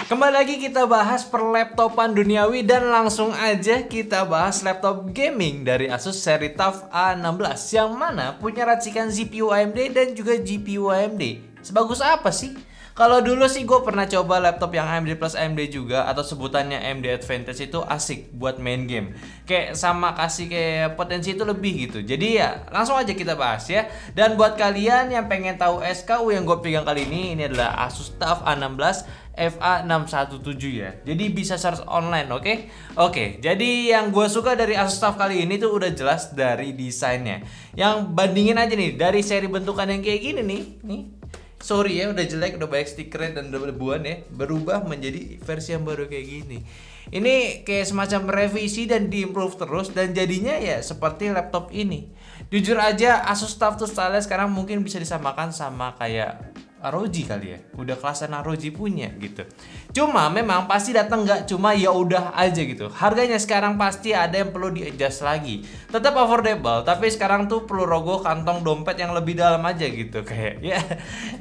Kembali lagi kita bahas perlaptopan duniawi dan langsung aja kita bahas laptop gaming dari Asus seri TUF A16 yang mana punya racikan CPU AMD dan juga GPU AMD. Sebagus apa sih? Kalau dulu sih gue pernah coba laptop yang AMD plus AMD juga atau sebutannya AMD Advantage itu asik buat main game. Kayak sama kasih kayak potensi itu lebih gitu. Jadi ya langsung aja kita bahas ya. Dan buat kalian yang pengen tahu SKU yang gue pegang kali ini adalah Asus TUF A16 FA617 ya. Jadi bisa search online, oke? Oke, jadi yang gue suka dari Asus TUF kali ini tuh udah jelas dari desainnya. Yang bandingin aja nih dari seri bentukan yang kayak gini nih. Sorry ya, udah jelek, udah banyak stiker dan udah debuan ya. Berubah menjadi versi yang baru kayak gini. Ini kayak semacam revisi dan diimprove terus dan jadinya ya seperti laptop ini. Jujur aja Asus TUF tuh style sekarang mungkin bisa disamakan sama kayak ROG kali ya, udah kelasan ROG punya gitu. Cuma memang pasti datang nggak cuma ya udah aja gitu. Harganya sekarang pasti ada yang perlu di-adjust lagi. Tetap affordable, tapi sekarang tuh perlu rogoh kantong dompet yang lebih dalam aja gitu. Kayak ya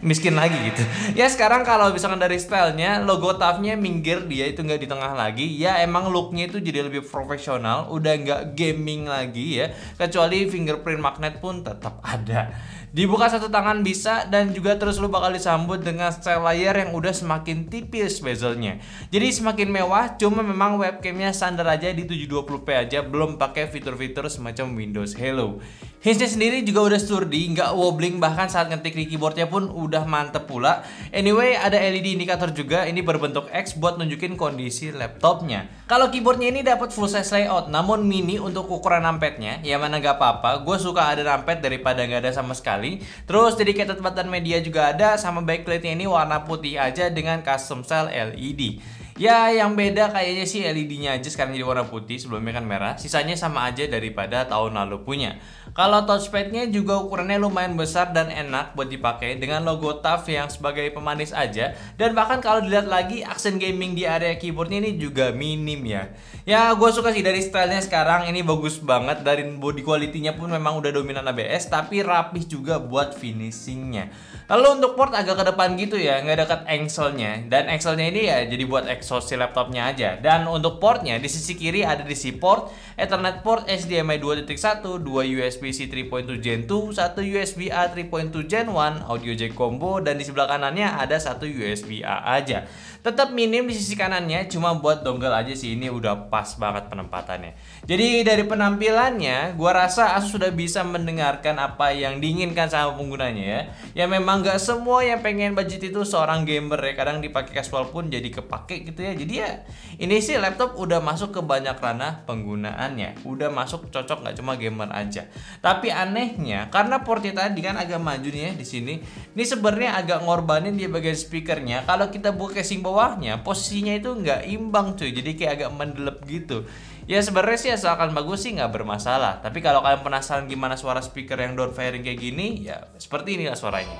miskin lagi gitu. Ya sekarang kalau misalkan dari stylenya, logo TUF-nya minggir dia itu nggak di tengah lagi. Ya emang looknya itu jadi lebih profesional, udah nggak gaming lagi ya. Kecuali fingerprint magnet pun tetap ada. Dibuka satu tangan bisa dan juga terus lu bakal disambut dengan style layar yang udah semakin tipis bezelnya. Jadi semakin mewah, cuma memang webcamnya standar aja di 720p aja, belum pakai fitur-fitur semacam Windows Hello. Hinge-nya sendiri juga udah sturdy, nggak wobbling, bahkan saat ngetik di keyboardnya pun udah mantep pula. Anyway, ada LED indikator juga, ini berbentuk X buat nunjukin kondisi laptopnya. Kalau keyboardnya ini dapat full size layout, namun mini untuk ukuran numpadnya, ya mana nggak apa-apa. Gue suka ada numpad daripada nggak ada sama sekali. Terus dedicated button media juga ada, sama backlightnya ini warna putih aja dengan custom style LED. Ya yang beda kayaknya sih LED-nya aja sekarang jadi warna putih, sebelumnya kan merah. Sisanya sama aja daripada tahun lalu punya. Kalau touchpadnya juga ukurannya lumayan besar dan enak buat dipakai dengan logo TUF yang sebagai pemanis aja. Dan bahkan kalau dilihat lagi aksen gaming di area keyboardnya ini juga minim ya. Ya gue suka sih dari stylenya sekarang, ini bagus banget. Dari body quality-nya pun memang udah dominan ABS, tapi rapih juga buat finishingnya. Lalu untuk port agak ke depan gitu ya, nggak dekat engsel-nya. Dan engsel-nya ini ya jadi buat exhaust si laptopnya aja. Dan untuk portnya di sisi kiri ada DC port, Ethernet port, HDMI 2.1, 2 USB-C 3.2 Gen 2, 1 USB-A 3.2 Gen 1, audio jack combo, dan di sebelah kanannya ada 1 USB-A aja. Tetap minim di sisi kanannya, cuma buat dongle aja sih, ini udah pas banget penempatannya. Jadi dari penampilannya, gua rasa Asus sudah bisa mendengarkan apa yang diinginkan sama penggunanya ya. Ya memang gak semua yang pengen budget itu seorang gamer ya, kadang dipakai casual pun jadi kepake gitu ya. Jadi ya ini sih laptop udah masuk ke banyak ranah penggunaannya, udah masuk cocok nggak cuma gamer aja. Tapi anehnya karena portnya tadi kan agak maju nih ya di sini, ini sebenarnya agak ngorbanin di bagian speakernya. Kalau kita buka casing bawahnya, posisinya itu nggak imbang cuy, jadi kayak agak mendelep gitu. Ya sebenarnya sih asalkan bagus sih nggak bermasalah. Tapi kalau kalian penasaran gimana suara speaker yang down firing kayak gini, ya seperti inilah suaranya.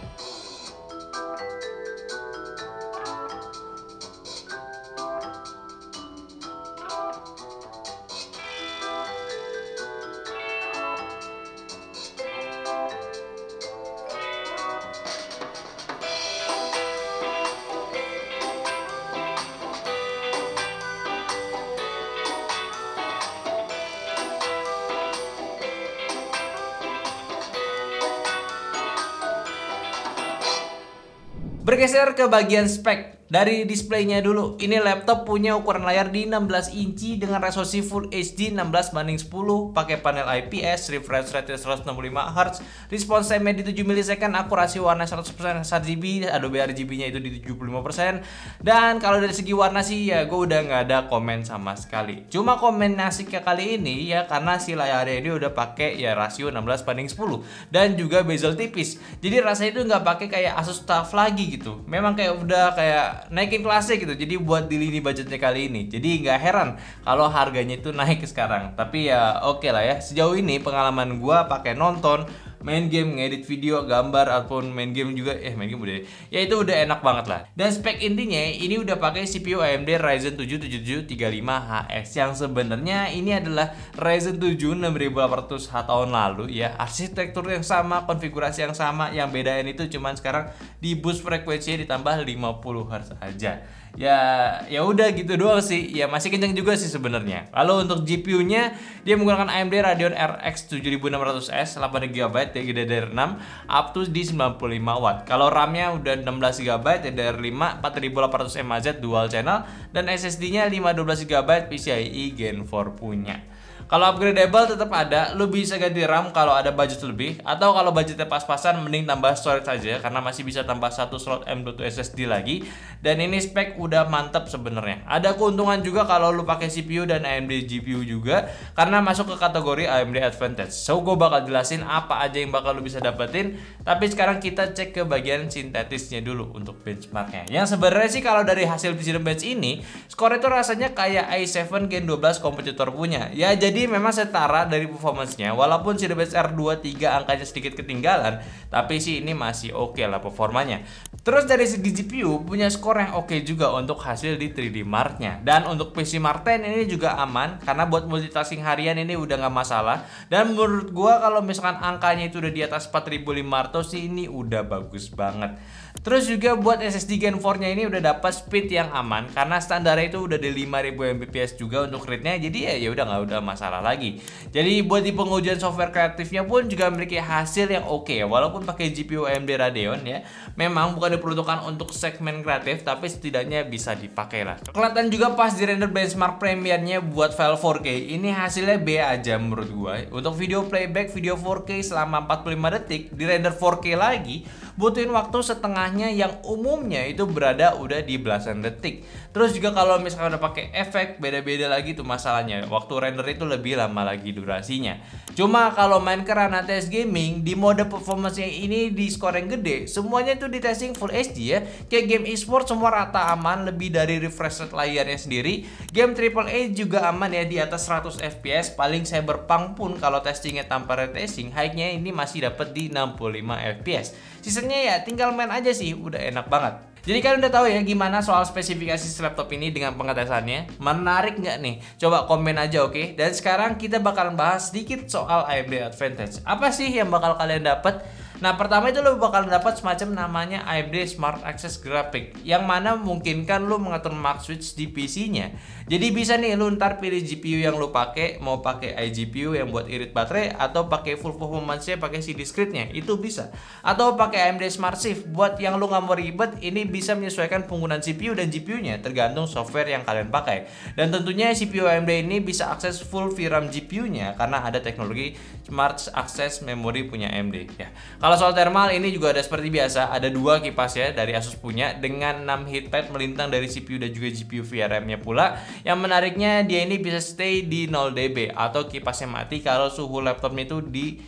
Bergeser ke bagian spek. Dari displaynya dulu, ini laptop punya ukuran layar di 16 inci dengan resolusi Full HD 16:10, pakai panel IPS, refresh rate 165Hz, respons time di 7 ms, akurasi warna 100% sRGB, Adobe RGB-nya itu di 75%. Dan kalau dari segi warna sih ya gue udah nggak ada komen sama sekali. Cuma komen nasiknya kali ini ya karena si layarnya ini udah pakai ya rasio 16:10 dan juga bezel tipis. Jadi rasanya itu nggak pakai kayak Asus TUF lagi gitu. Memang kayak udah kayak naikin kelasnya gitu. Jadi buat di lini budgetnya kali ini, jadi nggak heran kalau harganya itu naik sekarang. Tapi ya oke lah ya, sejauh ini pengalaman gua pakai nonton, main game, ngedit video, gambar, ataupun main game juga, main game udah, ya itu udah enak banget lah. Dan spek intinya ini udah pakai CPU AMD Ryzen 7 7735HS yang sebenarnya ini adalah Ryzen 7 6800H tahun lalu ya. Arsitektur yang sama, konfigurasi yang sama, yang bedain itu cuman sekarang di boost frekuensinya ditambah 50Hz aja. ya udah gitu doang sih. Ya masih kenceng juga sih sebenarnya. Lalu untuk GPU-nya dia menggunakan AMD Radeon RX 7600S 8GB ya DDR6 up to di 95 watt. Kalau RAM-nya udah 16GB DDR5 4800 mAh dual channel dan SSD-nya 512GB PCIe Gen 4 punya. Kalau upgradable tetap ada, lu bisa ganti RAM kalau ada budget lebih, atau kalau budgetnya pas-pasan mending tambah storage saja karena masih bisa tambah satu slot M.2 SSD lagi. Dan ini spek udah mantep sebenarnya. Ada keuntungan juga kalau lu pakai CPU dan AMD GPU juga karena masuk ke kategori AMD Advantage. So gue bakal jelasin apa aja yang bakal lu bisa dapetin, tapi sekarang kita cek ke bagian sintetisnya dulu untuk benchmarknya. Yang sebenarnya sih kalau dari hasil Cinebench ini, skor itu rasanya kayak i7 Gen 12 kompetitor punya. Ya jadi memang setara dari performance-nya, walaupun Cinebench R23 angkanya sedikit ketinggalan, tapi sih ini masih oke lah performanya. Terus dari segi GPU punya skor yang oke juga untuk hasil di 3D Mark-nya. Dan untuk PC Mark 10 ini juga aman karena buat multitasking harian ini udah nggak masalah. Dan menurut gua kalau misalkan angkanya itu udah di atas 4500 sih ini udah bagus banget. Terus juga buat SSD Gen 4-nya ini udah dapat speed yang aman karena standarnya itu udah di 5000 Mbps juga untuk read-nya, jadi ya udah masalah lagi. Jadi buat di pengujian software kreatifnya pun juga memiliki hasil yang oke ya, walaupun pakai GPU AMD Radeon ya. Memang bukan diperuntukkan untuk segmen kreatif tapi setidaknya bisa dipakai lah. Kelihatan juga pas di render benchmark premiernya buat file 4K ini hasilnya B aja menurut gua. Untuk video playback video 4K selama 45 detik di render 4K lagi butuhin waktu setengahnya yang umumnya itu berada udah di belasan detik. Terus juga kalau misalkan udah pakai efek beda-beda lagi tuh masalahnya. Waktu render itu lebih lama lagi durasinya. Cuma kalau main ke ranah tes gaming di mode performance yang ini di skor yang gede, semuanya tuh di testing full HD ya. Kayak game e-sport semua rata aman, lebih dari refresh rate layarnya sendiri. Game AAA juga aman ya di atas 100 fps. Paling Cyberpunk pun kalau testingnya tanpa ray tracing, high-nya ini masih dapat di 65 fps. Sisanya ya tinggal main aja sih, udah enak banget. Jadi kalian udah tahu ya gimana soal spesifikasi laptop ini dengan pengetesannya? Menarik nggak nih? Coba komen aja oke? Dan sekarang kita bakalan bahas sedikit soal AMD Advantage. Apa sih yang bakal kalian dapat? Nah pertama itu lo bakal dapat semacam namanya AMD Smart Access Graphic, yang mana memungkinkan lo mengatur mark switch di PC-nya. Jadi bisa nih lo ntar pilih GPU yang lo pakai, mau pakai iGPU yang buat irit baterai atau pakai full performance-nya pakai si discrete-nya, itu bisa. Atau pakai AMD Smart Shift buat yang lo nggak mau ribet, ini bisa menyesuaikan penggunaan CPU dan GPU-nya tergantung software yang kalian pakai. Dan tentunya CPU AMD ini bisa akses full VRAM GPU-nya karena ada teknologi Smart Access Memory punya AMD ya. Kalau soal thermal ini juga ada seperti biasa, ada dua kipas ya dari Asus punya dengan 6 heatpad melintang dari CPU dan juga GPU VRAM-nya pula. Yang menariknya dia ini bisa stay di 0 dB atau kipasnya mati kalau suhu laptopnya itu di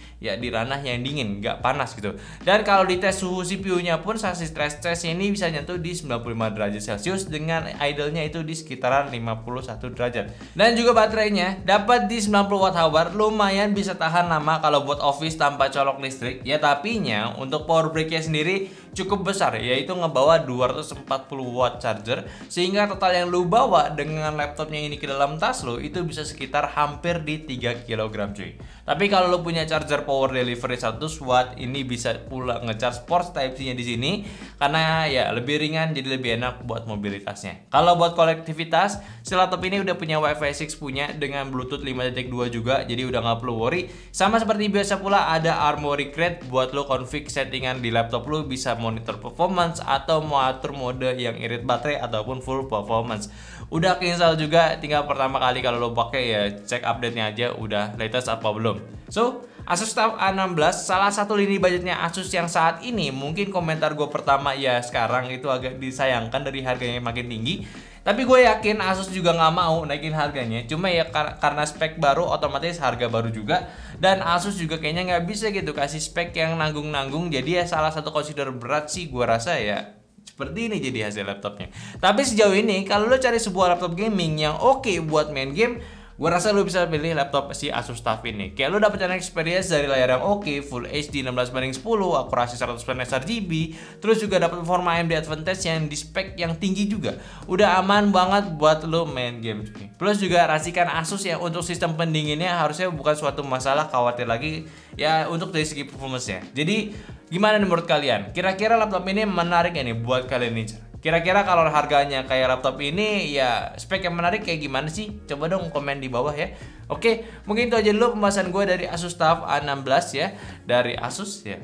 ranah yang dingin, nggak panas gitu. Dan kalau dites suhu CPU-nya pun saat stress test ini bisa nyentuh di 95 derajat Celcius dengan idle-nya itu di sekitaran 51 derajat. Dan juga baterainya dapat di 90 Wh, lumayan bisa tahan lama kalau buat office tanpa colok listrik ya, tapi untuk power brick-nya sendiri cukup besar, yaitu ngebawa 240 watt charger, sehingga total yang lu bawa dengan laptopnya ini ke dalam tas lo itu bisa sekitar hampir di 3 kg cuy. Tapi kalau lu punya charger power delivery 100 watt ini bisa pula ngecharge Sports Type-C-nya di sini karena ya lebih ringan jadi lebih enak buat mobilitasnya. Kalau buat konektivitas, si laptop ini udah punya Wi-Fi 6 punya dengan Bluetooth 5.2 juga, jadi udah nggak perlu worry. Sama seperti biasa pula ada Armoury Crate buat lo config settingan di laptop lo, bisa monitor performance atau mau atur mode yang irit baterai ataupun full performance. Udah keinstall juga, tinggal pertama kali kalau lo pakai ya cek update-nya aja udah latest apa belum. So, Asus TUF A16 salah satu lini budgetnya Asus yang saat ini. Mungkin komentar gue pertama ya sekarang itu agak disayangkan dari harganya yang makin tinggi. Tapi gue yakin Asus juga nggak mau naikin harganya. Cuma ya karena spek baru otomatis harga baru juga. Dan Asus juga kayaknya nggak bisa gitu kasih spek yang nanggung-nanggung. Jadi ya salah satu consider berat sih gue rasa ya seperti ini jadi hasil laptopnya. Tapi sejauh ini kalau lo cari sebuah laptop gaming yang oke buat main game, gue rasa lo bisa pilih laptop si Asus TUF ini. Kayak lo dapetin experience dari layar yang oke, Full HD 16:10, akurasi 100% sRGB, terus juga dapat performa AMD Advantage yang di spek yang tinggi juga. Udah aman banget buat lo main game. Plus juga racikan Asus yang untuk sistem pendinginnya harusnya bukan suatu masalah, khawatir lagi ya untuk dari segi performance-nya. Jadi gimana nih menurut kalian? Kira-kira laptop ini menarik ya nih buat kalian incer? Kira-kira kalau harganya kayak laptop ini, ya spek yang menarik kayak gimana sih? Coba dong komen di bawah ya. Oke, mungkin itu aja dulu pembahasan gue dari Asus TUF A16 ya, dari Asus ya.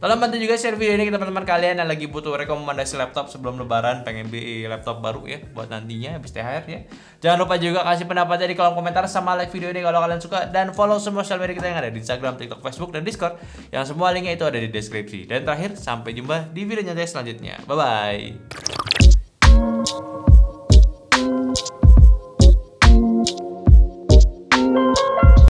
Tolong bantu juga share video ini ke teman-teman kalian yang lagi butuh rekomendasi laptop sebelum lebaran, pengen beli laptop baru ya buat nantinya habis THR ya. Jangan lupa juga kasih pendapatnya di kolom komentar sama like video ini kalau kalian suka, dan follow semua sosial media kita yang ada di Instagram, TikTok, Facebook, dan Discord, yang semua linknya itu ada di deskripsi. Dan terakhir, sampai jumpa di video nyantai selanjutnya. Bye bye.